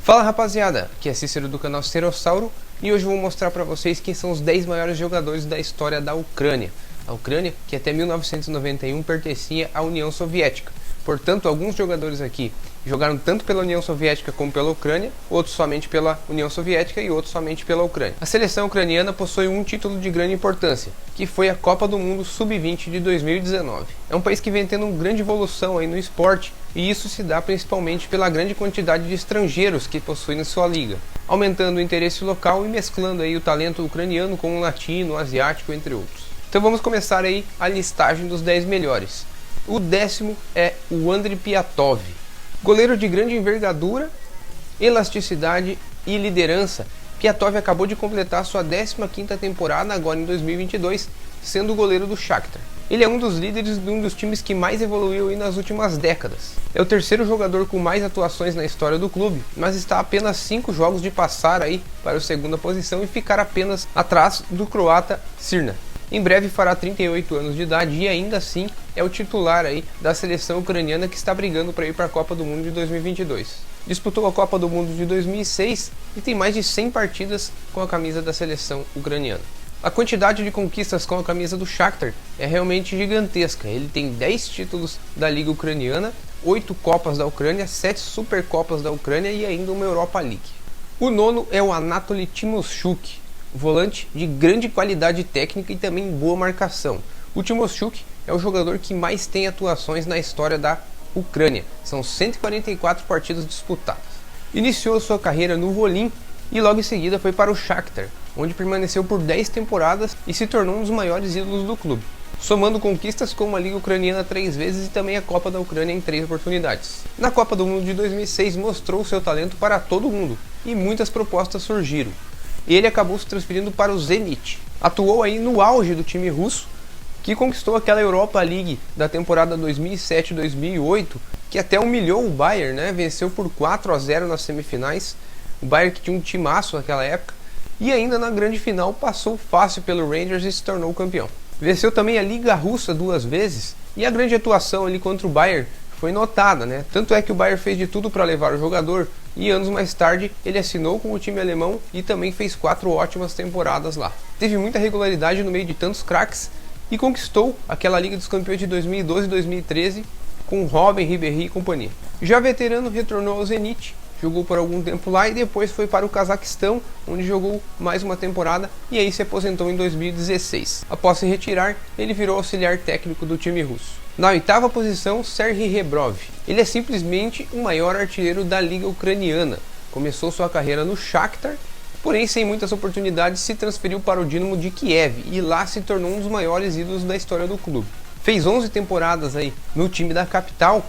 Fala rapaziada, aqui é Cícero do canal Cicerossauro e hoje eu vou mostrar para vocês quem são os 10 maiores jogadores da história da Ucrânia. A Ucrânia, que até 1991 pertencia à União Soviética. Portanto, alguns jogadores aqui jogaram tanto pela União Soviética como pela Ucrânia, outros somente pela União Soviética e outros somente pela Ucrânia. A seleção ucraniana possui um título de grande importância, que foi a Copa do Mundo Sub-20 de 2019. É um país que vem tendo uma grande evolução aí no esporte, e isso se dá principalmente pela grande quantidade de estrangeiros que possui na sua liga, aumentando o interesse local e mesclando aí o talento ucraniano com o latino, o asiático, entre outros. Então vamos começar aí a listagem dos 10 melhores. O 10º é o Andriy Piatov, goleiro de grande envergadura, elasticidade e liderança. Piatov acabou de completar sua 15ª temporada agora em 2022, sendo o goleiro do Shakhtar. Ele é um dos líderes de um dos times que mais evoluiu aí nas últimas décadas. É o terceiro jogador com mais atuações na história do clube, mas está a apenas 5 jogos de passar aí para a segunda posição e ficar apenas atrás do croata Sirna. Em breve fará 38 anos de idade e ainda assim é o titular aí da seleção ucraniana que está brigando para ir para a Copa do Mundo de 2022. Disputou a Copa do Mundo de 2006 e tem mais de 100 partidas com a camisa da seleção ucraniana. A quantidade de conquistas com a camisa do Shakhtar é realmente gigantesca. Ele tem 10 títulos da Liga Ucraniana, 8 Copas da Ucrânia, 7 Supercopas da Ucrânia e ainda uma Europa League. O nono é o Anatoly Timoshchuk, volante de grande qualidade técnica e também boa marcação. O Timoshchuk é o jogador que mais tem atuações na história da Ucrânia. São 144 partidas disputadas. Iniciou sua carreira no Volyn e logo em seguida foi para o Shakhtar, onde permaneceu por 10 temporadas e se tornou um dos maiores ídolos do clube, somando conquistas como a Liga Ucraniana 3 vezes e também a Copa da Ucrânia em 3 oportunidades. Na Copa do Mundo de 2006 mostrou seu talento para todo mundo e muitas propostas surgiram. Ele acabou se transferindo para o Zenit. Atuou aí no auge do time russo, que conquistou aquela Europa League da temporada 2007-2008, que até humilhou o Bayern, né? Venceu por 4-0 nas semifinais. O Bayern que tinha um timaço naquela época. E ainda na grande final passou fácil pelo Rangers e se tornou campeão. Venceu também a Liga Russa 2 vezes. E a grande atuação ali contra o Bayern foi notada, né? Tanto é que o Bayern fez de tudo para levar o jogador e anos mais tarde ele assinou com o time alemão e também fez 4 ótimas temporadas lá. Teve muita regularidade no meio de tantos craques e conquistou aquela Liga dos Campeões de 2012 e 2013 com Robben, Ribéry e companhia. Já veterano, retornou ao Zenit, jogou por algum tempo lá e depois foi para o Cazaquistão, onde jogou mais uma temporada e aí se aposentou em 2016. Após se retirar, ele virou auxiliar técnico do time russo. Na 8ª posição, Serhii Rebrov. Ele é simplesmente o maior artilheiro da Liga Ucraniana. Começou sua carreira no Shakhtar, porém sem muitas oportunidades se transferiu para o Dinamo de Kiev e lá se tornou um dos maiores ídolos da história do clube. Fez 11 temporadas aí no time da capital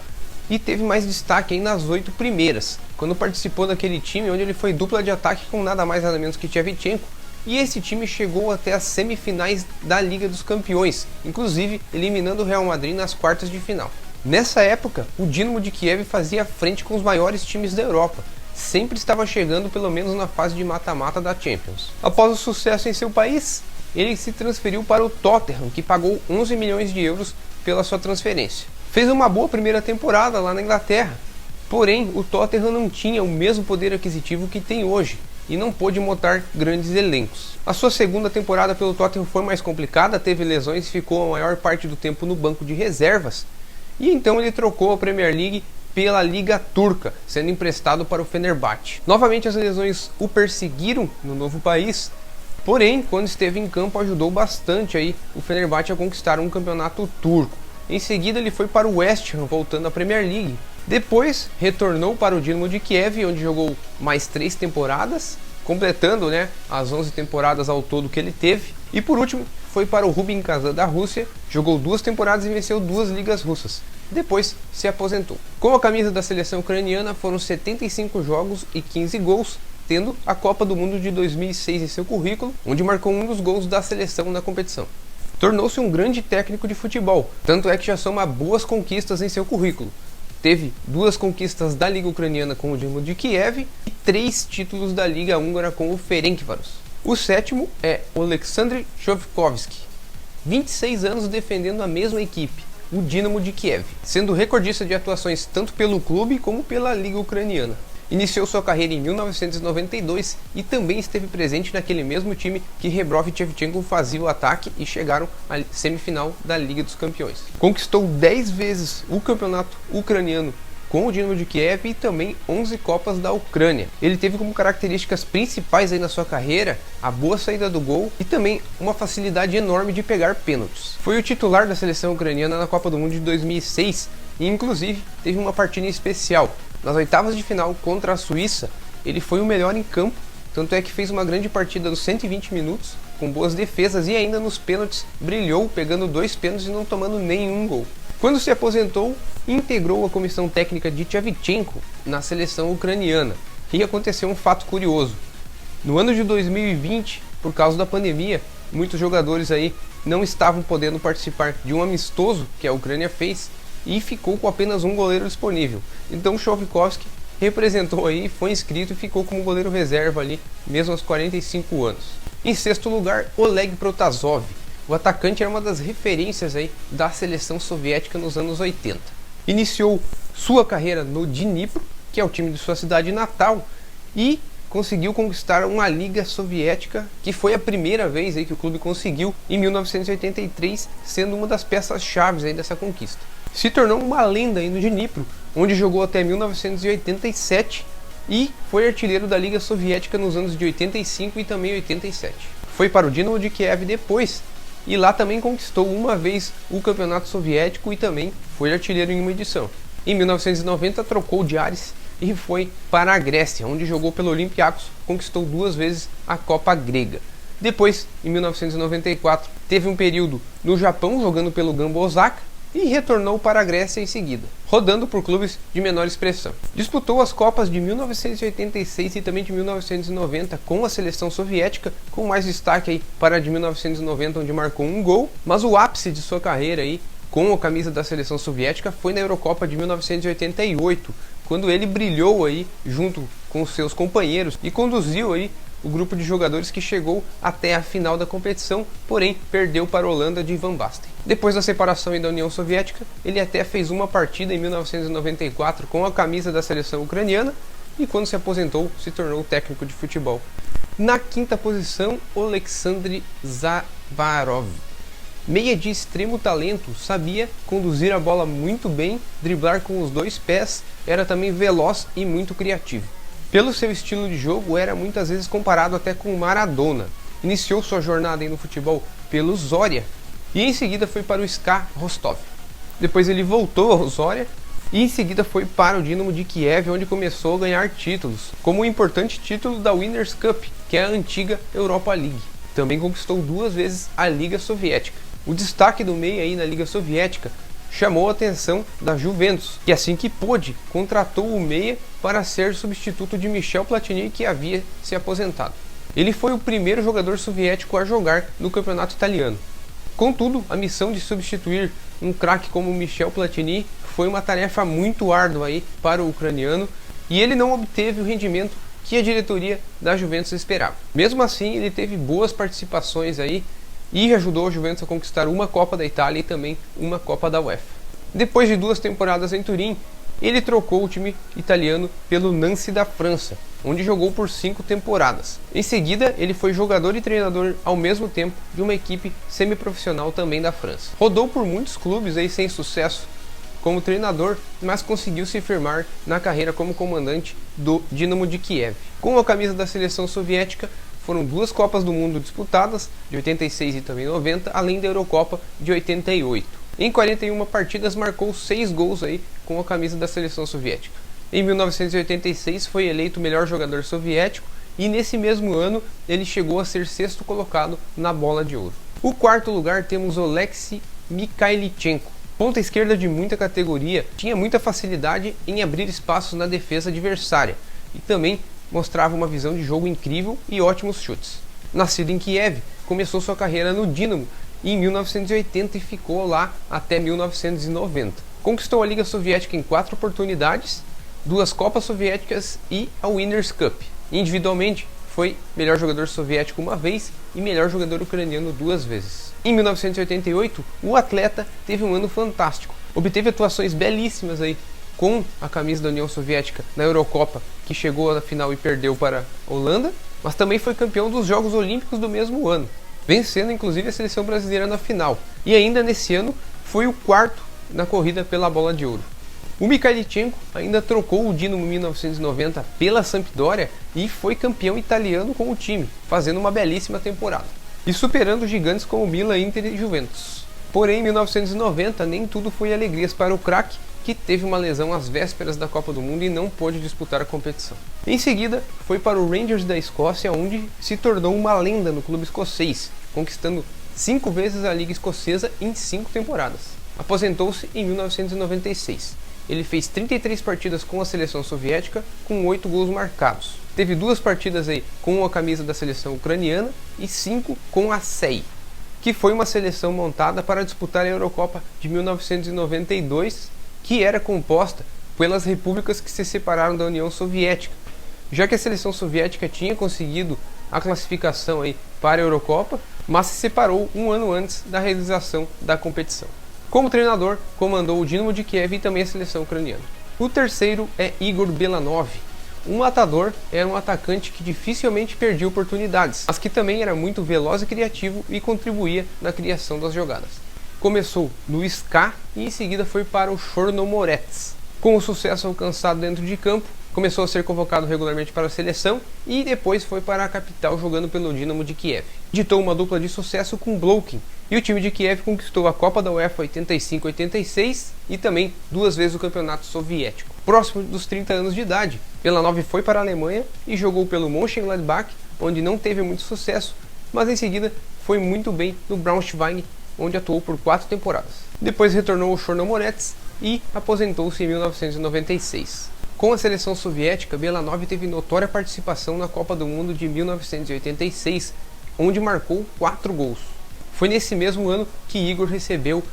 e teve mais destaque aí nas 8 primeiras, quando participou daquele time onde ele foi dupla de ataque com nada mais nada menos que Shevchenko. E esse time chegou até as semifinais da Liga dos Campeões, inclusive eliminando o Real Madrid nas quartas de final. Nessa época, o Dinamo de Kiev fazia frente com os maiores times da Europa, sempre estava chegando pelo menos na fase de mata-mata da Champions. Após o sucesso em seu país, ele se transferiu para o Tottenham, que pagou 11 milhões de euros pela sua transferência. Fez uma boa primeira temporada lá na Inglaterra, porém o Tottenham não tinha o mesmo poder aquisitivo que tem hoje e não pôde montar grandes elencos. A sua segunda temporada pelo Tottenham foi mais complicada, teve lesões e ficou a maior parte do tempo no banco de reservas, e então ele trocou a Premier League pela Liga Turca, sendo emprestado para o Fenerbahçe. Novamente as lesões o perseguiram no novo país, porém quando esteve em campo ajudou bastante aí o Fenerbahçe a conquistar um campeonato turco. Em seguida ele foi para o West Ham, voltando à Premier League. Depois retornou para o Dinamo de Kiev, onde jogou mais 3 temporadas, completando, né, as 11 temporadas ao todo que ele teve. E por último foi para o Rubin Kazan da Rússia, jogou 2 temporadas e venceu 2 ligas russas. Depois se aposentou. Com a camisa da seleção ucraniana foram 75 jogos e 15 gols, tendo a Copa do Mundo de 2006 em seu currículo, onde marcou um dos gols da seleção na competição. Tornou-se um grande técnico de futebol, tanto é que já soma boas conquistas em seu currículo. Teve 2 conquistas da Liga Ucraniana com o Dinamo de Kiev e 3 títulos da Liga Húngara com o Ferencváros. O 7º é Oleksandr Shovkovski, 26 anos defendendo a mesma equipe, o Dinamo de Kiev, sendo recordista de atuações tanto pelo clube como pela Liga Ucraniana. Iniciou sua carreira em 1992 e também esteve presente naquele mesmo time que Rebrov e Shevchenko faziam o ataque e chegaram à semifinal da Liga dos Campeões. Conquistou 10 vezes o campeonato ucraniano com o Dinamo de Kiev e também 11 Copas da Ucrânia. Ele teve como características principais aí na sua carreira a boa saída do gol e também uma facilidade enorme de pegar pênaltis. Foi o titular da seleção ucraniana na Copa do Mundo de 2006 e inclusive teve uma partida especial. Nas oitavas de final contra a Suíça, ele foi o melhor em campo, tanto é que fez uma grande partida nos 120 minutos, com boas defesas e ainda nos pênaltis brilhou, pegando 2 pênaltis e não tomando nenhum gol. Quando se aposentou, integrou a comissão técnica de Shevchenko na seleção ucraniana. E aconteceu um fato curioso. No ano de 2020, por causa da pandemia, muitos jogadores aí não estavam podendo participar de um amistoso que a Ucrânia fez e ficou com apenas um goleiro disponível. Então o Shovkovski representou aí, foi inscrito e ficou como goleiro reserva ali, mesmo aos 45 anos. Em sexto lugar, Oleg Protasov. O atacante era uma das referências aí da seleção soviética nos anos 80. Iniciou sua carreira no Dnipro, que é o time de sua cidade natal, e conseguiu conquistar uma Liga Soviética, que foi a primeira vez aí que o clube conseguiu em 1983, sendo uma das peças-chave aí dessa conquista. Se tornou uma lenda aí no Dnipro, onde jogou até 1987 e foi artilheiro da Liga Soviética nos anos de 85 e também 87. Foi para o Dinamo de Kiev depois e lá também conquistou uma vez o Campeonato Soviético e também foi artilheiro em uma edição. Em 1990 trocou de ares e foi para a Grécia, onde jogou pelo Olympiacos, conquistou 2 vezes a Copa Grega. Depois, em 1994, teve um período no Japão jogando pelo Gamba Osaka e retornou para a Grécia em seguida, rodando por clubes de menor expressão. Disputou as Copas de 1986 e também de 1990 com a seleção soviética, com mais destaque aí para a de 1990, onde marcou um gol, mas o ápice de sua carreira aí com a camisa da seleção soviética foi na Eurocopa de 1988, quando ele brilhou aí junto com seus companheiros e conduziu aí o grupo de jogadores que chegou até a final da competição, porém perdeu para a Holanda de Van Basten. Depois da separação da União Soviética, ele até fez uma partida em 1994 com a camisa da seleção ucraniana e quando se aposentou se tornou técnico de futebol. Na quinta posição, Oleksandr Zavarov. Meia de extremo talento, sabia conduzir a bola muito bem, driblar com os 2 pés, era também veloz e muito criativo. Pelo seu estilo de jogo, era muitas vezes comparado até com Maradona. Iniciou sua jornada no futebol pelo Zorya e em seguida foi para o SKA Rostov. Depois ele voltou ao Zorya e em seguida foi para o Dinamo de Kiev, onde começou a ganhar títulos, como o importante título da Winners' Cup, que é a antiga Europa League. Também conquistou 2 vezes a Liga Soviética. O destaque do meia aí na Liga Soviética chamou a atenção da Juventus, que assim que pôde, contratou o meia para ser substituto de Michel Platini, que havia se aposentado. Ele foi o primeiro jogador soviético a jogar no campeonato italiano. Contudo, a missão de substituir um craque como Michel Platini foi uma tarefa muito árdua aí para o ucraniano e ele não obteve o rendimento que a diretoria da Juventus esperava. Mesmo assim, ele teve boas participações aí e ajudou a Juventus a conquistar uma Copa da Itália e também uma Copa da UEFA. Depois de 2 temporadas em Turim, ele trocou o time italiano pelo Nancy da França, onde jogou por 5 temporadas. Em seguida, ele foi jogador e treinador ao mesmo tempo de uma equipe semiprofissional também da França. Rodou por muitos clubes aí sem sucesso como treinador, mas conseguiu se firmar na carreira como comandante do Dinamo de Kiev. Com a camisa da seleção soviética, foram 2 Copas do Mundo disputadas, de 86 e também 90, além da Eurocopa de 88. Em 41 partidas marcou 6 gols aí com a camisa da seleção soviética. Em 1986 foi eleito o melhor jogador soviético e nesse mesmo ano ele chegou a ser 6º colocado na Bola de Ouro. O 4º lugar temos Oleksiy Mikhailichenko. Ponta esquerda de muita categoria, tinha muita facilidade em abrir espaços na defesa adversária e também mostrava uma visão de jogo incrível e ótimos chutes. Nascido em Kiev, começou sua carreira no Dinamo em 1980 e ficou lá até 1990. Conquistou a Liga Soviética em 4 oportunidades, 2 Copas Soviéticas e a Winners' Cup. Individualmente, foi melhor jogador soviético uma vez e melhor jogador ucraniano 2 vezes. Em 1988, o atleta teve um ano fantástico. Obteve atuações belíssimas aí com a camisa da União Soviética na Eurocopa, que chegou à final e perdeu para a Holanda, mas também foi campeão dos Jogos Olímpicos do mesmo ano, vencendo inclusive a seleção brasileira na final, e ainda nesse ano foi o quarto na corrida pela bola de ouro. O Mikhailichenko ainda trocou o Dinamo 1990 pela Sampdoria e foi campeão italiano com o time, fazendo uma belíssima temporada, e superando gigantes como Milan, Inter e Juventus. Porém, em 1990 nem tudo foi alegrias para o craque, que teve uma lesão às vésperas da Copa do Mundo e não pôde disputar a competição. Em seguida, foi para o Rangers da Escócia, onde se tornou uma lenda no clube escocês, conquistando 5 vezes a Liga Escocesa em 5 temporadas. Aposentou-se em 1996. Ele fez 33 partidas com a seleção soviética, com 8 gols marcados. Teve 2 partidas aí com a camisa da seleção ucraniana e 5 com a SEI, que foi uma seleção montada para disputar a Eurocopa de 1992, que era composta pelas repúblicas que se separaram da União Soviética, já que a seleção soviética tinha conseguido a classificação aí para a Eurocopa, mas se separou um ano antes da realização da competição. Como treinador, comandou o Dinamo de Kiev e também a seleção ucraniana. O terceiro é Igor Belanov. Um matador, era um atacante que dificilmente perdia oportunidades, mas que também era muito veloz e criativo e contribuía na criação das jogadas. Começou no SKA e em seguida foi para o Chornomorets. Com o sucesso alcançado dentro de campo, começou a ser convocado regularmente para a seleção e depois foi para a capital jogando pelo Dinamo de Kiev. Ditou uma dupla de sucesso com Blokhin, e o time de Kiev conquistou a Copa da UEFA 85-86 e também 2 vezes o Campeonato Soviético. Próximo dos 30 anos de idade, Belanov foi para a Alemanha e jogou pelo Mönchengladbach, onde não teve muito sucesso, mas em seguida foi muito bem no Braunschweig, onde atuou por 4 temporadas. Depois retornou ao Chornomorets e aposentou-se em 1996. Com a seleção soviética, Belanov teve notória participação na Copa do Mundo de 1986, onde marcou 4 gols. Foi nesse mesmo ano que Igor recebeu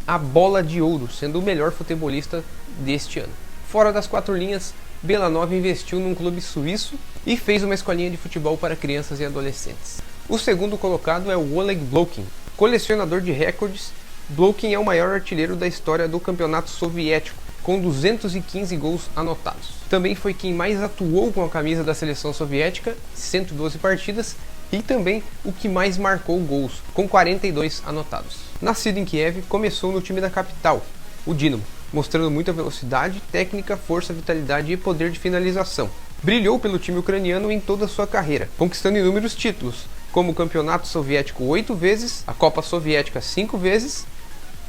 a Bola de Ouro, sendo o melhor futebolista deste ano. Fora das 4 linhas, Belanov investiu num clube suíço e fez uma escolinha de futebol para crianças e adolescentes. O segundo colocado é o Oleg Blokhin. Colecionador de recordes, Blokhin é o maior artilheiro da história do campeonato soviético, com 215 gols anotados. Também foi quem mais atuou com a camisa da seleção soviética, 112 partidas, e também o que mais marcou gols, com 42 anotados. Nascido em Kiev, começou no time da capital, o Dinamo, mostrando muita velocidade, técnica, força, vitalidade e poder de finalização. Brilhou pelo time ucraniano em toda a sua carreira, conquistando inúmeros títulos, como o Campeonato Soviético 8 vezes, a Copa Soviética 5 vezes,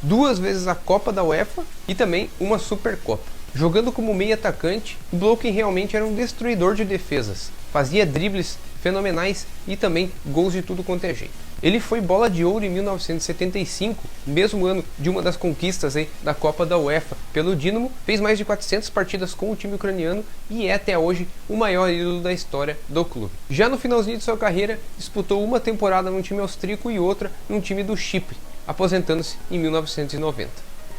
2 vezes a Copa da UEFA e também uma Supercopa. Jogando como meio atacante, o Blokhin realmente era um destruidor de defesas, fazia dribles fenomenais e também gols de tudo quanto é jeito. Ele foi bola de ouro em 1975, mesmo ano de uma das conquistas da Copa da UEFA pelo Dinamo, fez mais de 400 partidas com o time ucraniano e é até hoje o maior ídolo da história do clube. Já no finalzinho de sua carreira, disputou uma temporada num time austríaco e outra num time do Chipre, aposentando-se em 1990.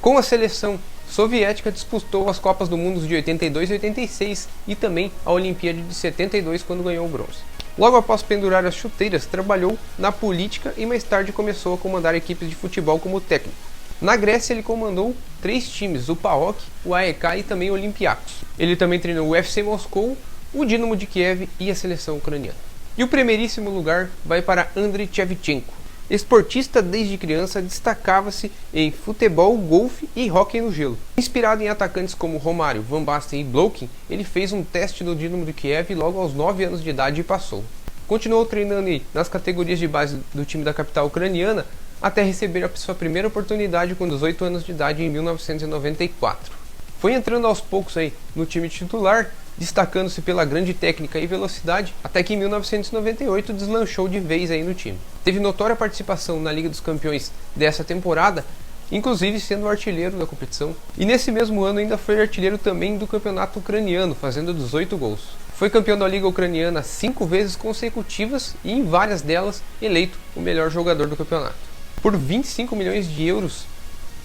Com a seleção soviética disputou as Copas do Mundo de 82 e 86 e também a Olimpíada de 72, quando ganhou o bronze. Logo após pendurar as chuteiras, trabalhou na política e mais tarde começou a comandar equipes de futebol como técnico. Na Grécia ele comandou 3 times, o PAOK, o AEK e também o Olympiacos. Ele também treinou o FC Moscou, o Dinamo de Kiev e a seleção ucraniana. E o primeiríssimo lugar vai para Andriy Shevchenko. Esportista desde criança, destacava-se em futebol, golfe e hóquei no gelo. Inspirado em atacantes como Romário, Van Basten e Blokhin, ele fez um teste no Dinamo de Kiev logo aos 9 anos de idade e passou. Continuou treinando nas categorias de base do time da capital ucraniana até receber a sua primeira oportunidade com 18 anos de idade em 1994. Foi entrando aos poucos no time titular, destacando-se pela grande técnica e velocidade, até que em 1998 deslanchou de vez no time. Teve notória participação na Liga dos Campeões dessa temporada, inclusive sendo o artilheiro da competição, e nesse mesmo ano ainda foi artilheiro também do campeonato ucraniano, fazendo 18 gols. Foi campeão da Liga Ucraniana 5 vezes consecutivas e em várias delas eleito o melhor jogador do campeonato. Por 25 milhões de euros,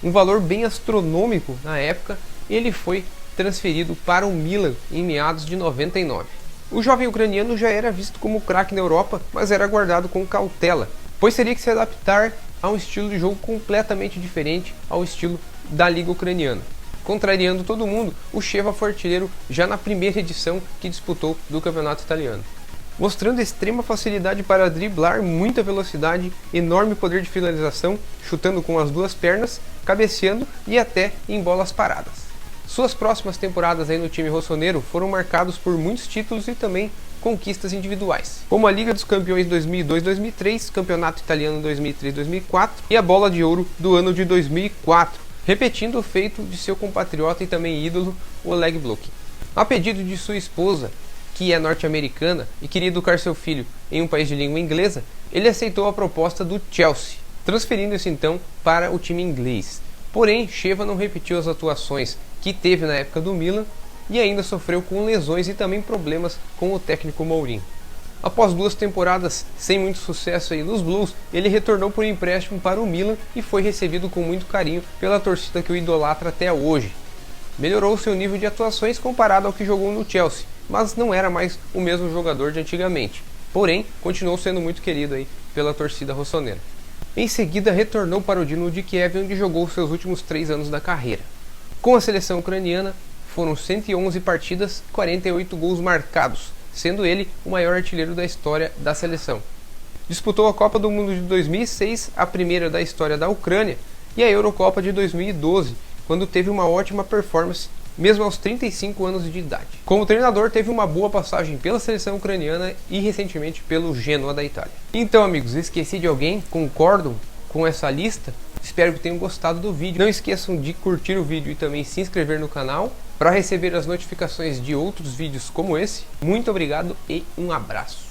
um valor bem astronômico na época, ele foi transferido para o Milan em meados de 99. O jovem ucraniano já era visto como craque na Europa, mas era guardado com cautela, pois teria que se adaptar a um estilo de jogo completamente diferente ao estilo da Liga Ucraniana. Contrariando todo mundo, o Cheva foi artilheiro já na primeira edição que disputou do campeonato italiano. Mostrando extrema facilidade para driblar, muita velocidade, enorme poder de finalização, chutando com as duas pernas, cabeceando e até em bolas paradas. Suas próximas temporadas aí no time rossoneiro foram marcados por muitos títulos e também conquistas individuais, como a Liga dos Campeões 2002-2003, Campeonato Italiano 2003-2004 e a Bola de Ouro do ano de 2004, repetindo o feito de seu compatriota e também ídolo, Oleg Blokhin. A pedido de sua esposa, que é norte-americana e queria educar seu filho em um país de língua inglesa, ele aceitou a proposta do Chelsea, transferindo-se então para o time inglês. Porém, Cheva não repetiu as atuações que teve na época do Milan e ainda sofreu com lesões e também problemas com o técnico Mourinho. Após 2 temporadas sem muito sucesso aí nos Blues, ele retornou por empréstimo para o Milan e foi recebido com muito carinho pela torcida que o idolatra até hoje. Melhorou seu nível de atuações comparado ao que jogou no Chelsea, mas não era mais o mesmo jogador de antigamente. Porém, continuou sendo muito querido aí pela torcida rossoneira. Em seguida, retornou para o Dinamo de Kiev, onde jogou seus últimos 3 anos da carreira. Com a seleção ucraniana, foram 111 partidas, 48 gols marcados, sendo ele o maior artilheiro da história da seleção. Disputou a Copa do Mundo de 2006, a primeira da história da Ucrânia, e a Eurocopa de 2012, quando teve uma ótima performance, mesmo aos 35 anos de idade. Como treinador, teve uma boa passagem pela seleção ucraniana e recentemente pelo Genoa da Itália. Então, amigos, esqueci de alguém? Concordam com essa lista? Espero que tenham gostado do vídeo. Não esqueçam de curtir o vídeo e também se inscrever no canal para receber as notificações de outros vídeos como esse. Muito obrigado e um abraço.